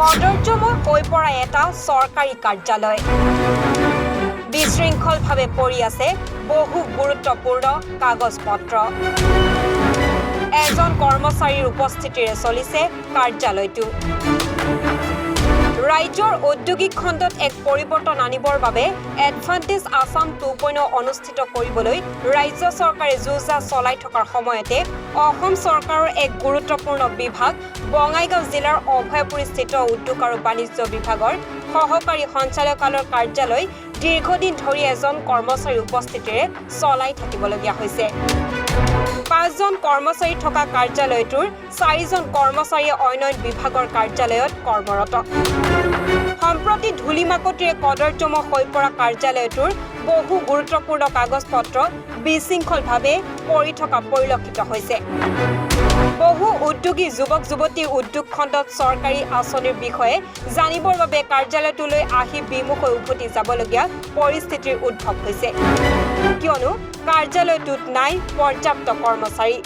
কদৰ্যময় হৈ পৰা এটা চৰকাৰী কাৰ্যালয় বিশৃংখলভাৱে পৰি আছে বহু গুৰুত্বপূৰ্ণ কাগজ পত্ৰ এজন কৰ্মচাৰীৰ উপস্থিতিৰে চলিছে কাৰ্যালয়টো ৰাজ্যৰ ঔদ্যোগিক খণ্ডত এক পৰিৱৰ্তন আনিবৰ বাবে এডভান্টেজ আসাম 2.0 অনুষ্ঠিত কৰিবলৈ ৰাজ্য চৰকাৰে যোজা চলাই থকাৰ সময়তে অসম চৰকাৰৰ এক গুৰুত্বপূৰ্ণ বিভাগ বঙাইগাঁও জিলাৰ অভয়পুৰীস্থিত উদ্যোগ আৰু বাণিজ্য বিভাগৰ সহকাৰী সঞ্চালকালয়ৰ কাৰ্যালয় দীৰ্ঘদিন ধৰি এজন কৰ্মচাৰীৰ উপস্থিতিৰে চলাই থাকিবলগীয়া হৈছে 5 জন কৰ্মচাৰী থকা কাৰ্যালয়টোৰ 4 জন কৰ্মচাৰীয়ে অন্য বিভাগৰ কাৰ্যালয়ত কৰ্মৰত সম্প্ৰতি ধূলিমাকতিৰে কদৰ্যময় হৈ পৰা কাৰ্যালয়টোৰ বহু গুৰুত্বপূৰ্ণ কাগজ পত্ৰ বিশৃংখলভাৱে পৰি থকা পৰিলক্ষিত হৈছে বহু উদ্যোগী যুৱক যুৱতী উদ্যোগ খণ্ডত চৰকাৰী আঁচনিৰ বিষয়ে জানিবৰ বাবে কাৰ্যালয়টোলৈ আহি বিমুখ হৈ উভতি যাবলগীয়া পৰিস্থিতিৰ উদ্ভৱ হৈছে কিয়নো কাৰ্যালয়টোত নাই পৰ্যাপ্ত কৰ্মচাৰী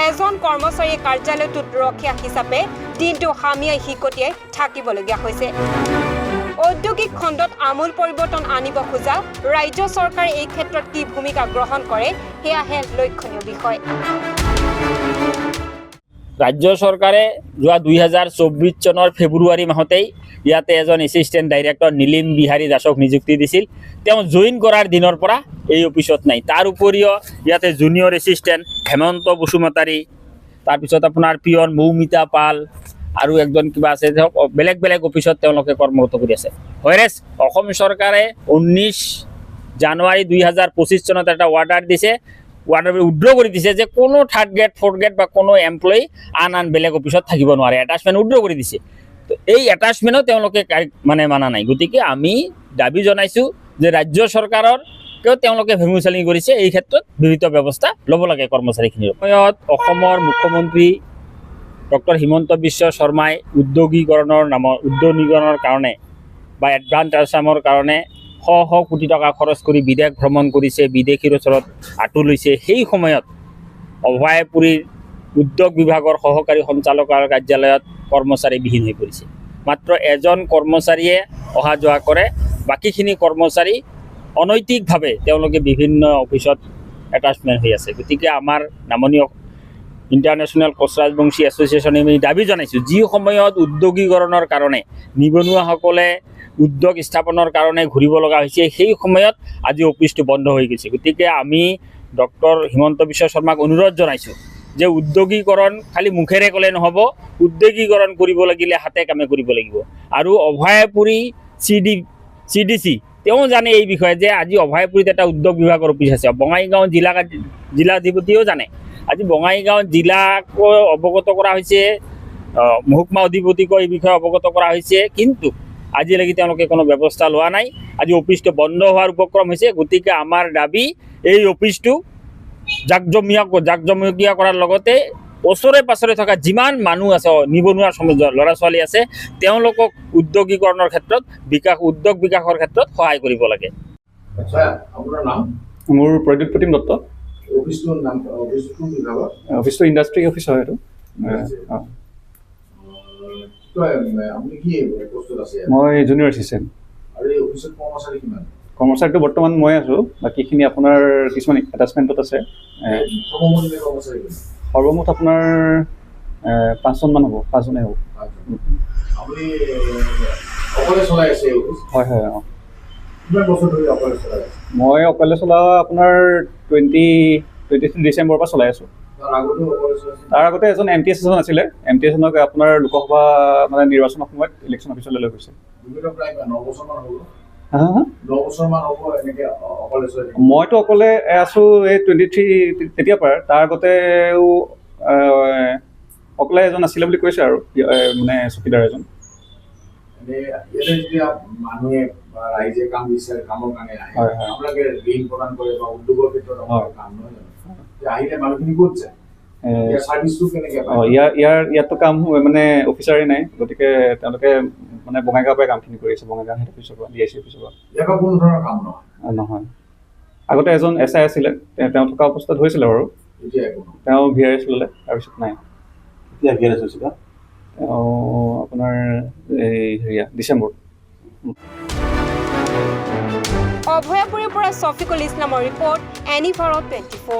এজন কৰ্মচাৰীয়ে কাৰ্যালয়টোত ৰখীয়া হিচাপে দিনটো হামিয়াই হিকটিয়াই থাকিবলগীয়া হৈছে ঔদ্যোগিক খণ্ডত আমূল পৰিৱৰ্তন আনিব খোজা ৰাজ্য চৰকাৰে এই ক্ষেত্ৰত কি ভূমিকা গ্ৰহণ কৰে সেয়াহে লক্ষণীয় বিষয় ৰাজ্য চৰকাৰে যোৱা 2024 চনৰ ফেব্ৰুৱাৰী মাহতেই ইয়াতে এজন এছিষ্টেণ্ট ডাইৰেক্টৰ নীলিম বিহাৰী দাসক নিযুক্তি দিছিল তেওঁ জইন কৰাৰ দিনৰ পৰা এই অফিচত নাই তাৰ উপৰিও ইয়াতে জুনিয়ৰ এছিষ্টেণ্ট হেমন্ত বসুমতাৰী তাৰপিছত আপোনাৰ পিয়ন মৌমিতা পাল আৰু একজন কিবা আছে বেলেগ বেলেগ অফিচত তেওঁলোকে কৰ্মৰত কৰি আছে হয়ৰেছ অসম চৰকাৰে 19 জানুৱাৰী 2025 চনত এটা অৰ্ডাৰ দিছে ওয়াৰ্ডাৰ উইথড্ৰ কৰে দিছে যে কোনো থাৰ্ড গ্ৰেড ফোৰ্থ গ্ৰেড বা কোনো এমপ্লয়ি আন বেলেগ অফিসত থাকিব নোৱাৰে অ্যাটাচমেন্ট উইথড্র করে দিছে তো এই অ্যাটাচমেন্টও তেওঁলোকে মানে মানা নাই গতিকে আমি দাবী জনাইছো যে ৰাজ্য চৰকাৰৰ কেও তেওঁলোকে ভেঙুচালি কৰিছে এই ক্ষেত্ৰত বিহিত ব্যৱস্থা ল'ব লাগে কৰ্মচাৰীখিনিৰ সময়ত অসমৰ মুখ্যমন্ত্ৰী ডক্টৰ হিমন্ত বিশ্ব শৰ্মাই উদ্যোগীকৰণৰ কাৰণে বা এডভান্স আসামৰ কাৰণে শ কোটি টকা খৰচ কৰি বিদেশ ভ্ৰমণ কৰিছে বিদেশীৰ ওচৰত আঁতু লৈছে সেই সময়ত অভয়পুৰীৰ উদ্যোগ বিভাগৰ সহকাৰী সঞ্চালকৰ কাৰ্যালয়ত কৰ্মচাৰীবিহীন হৈ পৰিছে মাত্ৰ এজন কৰ্মচাৰীয়ে অহা যোৱা কৰে বাকীখিনি কৰ্মচাৰী অনৈতিকভাৱে তেওঁলোকে বিভিন্ন অফিচত এটাচমেণ্ট হৈ আছে গতিকে আমাৰ নামনীয় ইণ্টাৰনেশ্যনেল কোচ ৰাজবংশী এছ'চিয়েশ্যনে আমি দাবী জনাইছোঁ যি সময়ত উদ্যোগীকৰণৰ কাৰণে নিবনুৱাসকলে উদ্যোগ স্থাপনৰ কাৰণে ঘূৰিব লগা হৈছে সেই সময়ত আজি অফিচটো বন্ধ হৈ গৈছে গতিকে আমি ডক্টৰ হিমন্ত বিশ্ব শৰ্মাক অনুৰোধ জনাইছোঁ যে উদ্যোগীকৰণ খালি মুখেৰে ক'লে নহ'ব উদ্যোগীকৰণ কৰিব লাগিলে হাতে কামে কৰিব লাগিব আৰু অভয়পুৰী চিডিচি তেওঁ জানে এই বিষয়ে যে আজি অভয়পুৰীত এটা উদ্যোগ বিভাগৰ অফিচ আছে বঙাইগাঁও জিলাধিপতিও জানে আজি বঙাইগাঁও জিলাকো অৱগত কৰা হৈছে মহকুমা অধিপতিকো এই বিষয়ে অৱগত কৰা হৈছে কিন্তু আজিলৈকে তেওঁলোকে কোনো ব্যৱস্থা লোৱা নাই আজি অফিচটো বন্ধ হোৱাৰ উপক্ৰম হৈছে গতিকে আমাৰ দাবী এই অফিচটো জাকজমকীয়া কৰাৰ লগতে ওচৰে পাছৰে থকা যিমান মানুহ আছে নিবনুৱা ল'ৰা ছোৱালী আছে তেওঁলোকক উদ্যোগীকৰণৰ ক্ষেত্ৰত উদ্যোগ বিকাশৰ ক্ষেত্ৰত সহায় কৰিব লাগে আপোনাৰ নাম মোৰ প্ৰদ্যুৎ প্ৰতিম দত্ত অফিচটোৰ নাম অফিচটো বিভাগৰ অফিচটো ইণ্ডাষ্ট্ৰি অফিচ হয় এইটো আপুনি কি পোষ্টত আছে মই জুনিয়ৰ এছিষ্টেণ্ট আৰু এই অফিচত কৰ্মচাৰী কিমান কৰ্মচাৰীটো বৰ্তমান মই আছোঁ বাকীখিনি আপোনাৰ কিছুমান এটাচমেণ্টত আছে সৰ্বমুঠ আপোনাৰ 5জনমান হ'ব 5জনেই হ'ব আপুনি অকলে চলাই আছে এই অফিচ হয় হয় অঁ কিমান বছৰ ধৰি অকলে চলাই আছে মই অকলে চলা আপোনাৰ 23 ডিচেম্বৰৰ পৰা চলাই আছোঁ তাৰ আগতে এজন MTS এজন আছিলে MTSজনক আপোনাৰ লোকসভা মানে নিৰ্বাচনৰ সময়ত ইলেকশ্যন অফিচলৈ লৈ গৈছে মইতো অকলে আছোঁ এই 23 তেতিয়াৰ পৰা তাৰ আগতেও অকলে এজন আছিলে বুলি কৈছে আৰু মানে চকীদাৰ এজন মানুহে ৰাইজে কাম বিচাৰে কামৰ কাৰণে আহে আপোনালোকে ঋণ প্ৰদান কৰে বা উদ্যোগৰ ক্ষেত্ৰত কাম নহয় আহিলে মানুহখিনি ক'ত যায় ইয়াততো কাম মানে অফিচাৰেই নাই গতিকে তেওঁলোকে মানে বঙাইগাঁৱৰ পৰাই কামখিনি কৰি আছে বঙাইগাঁও হেড অফিচৰ পৰা DIC অফিচৰ পৰা কোনো ধৰণৰ কাম নহয় আগতে এজন SI আছিলে তেওঁ থকা অৱস্থাত হৈছিলে বাৰু তেওঁ VRS ল'লে তাৰপিছত নাই আপোনাৰ এই হেৰিয়া ডিচেম্বৰ। অভয়াপুৰীৰ পৰা ছফিকুল ইছলামৰ ৰিপৰ্ট, এনি ভাৰত 24।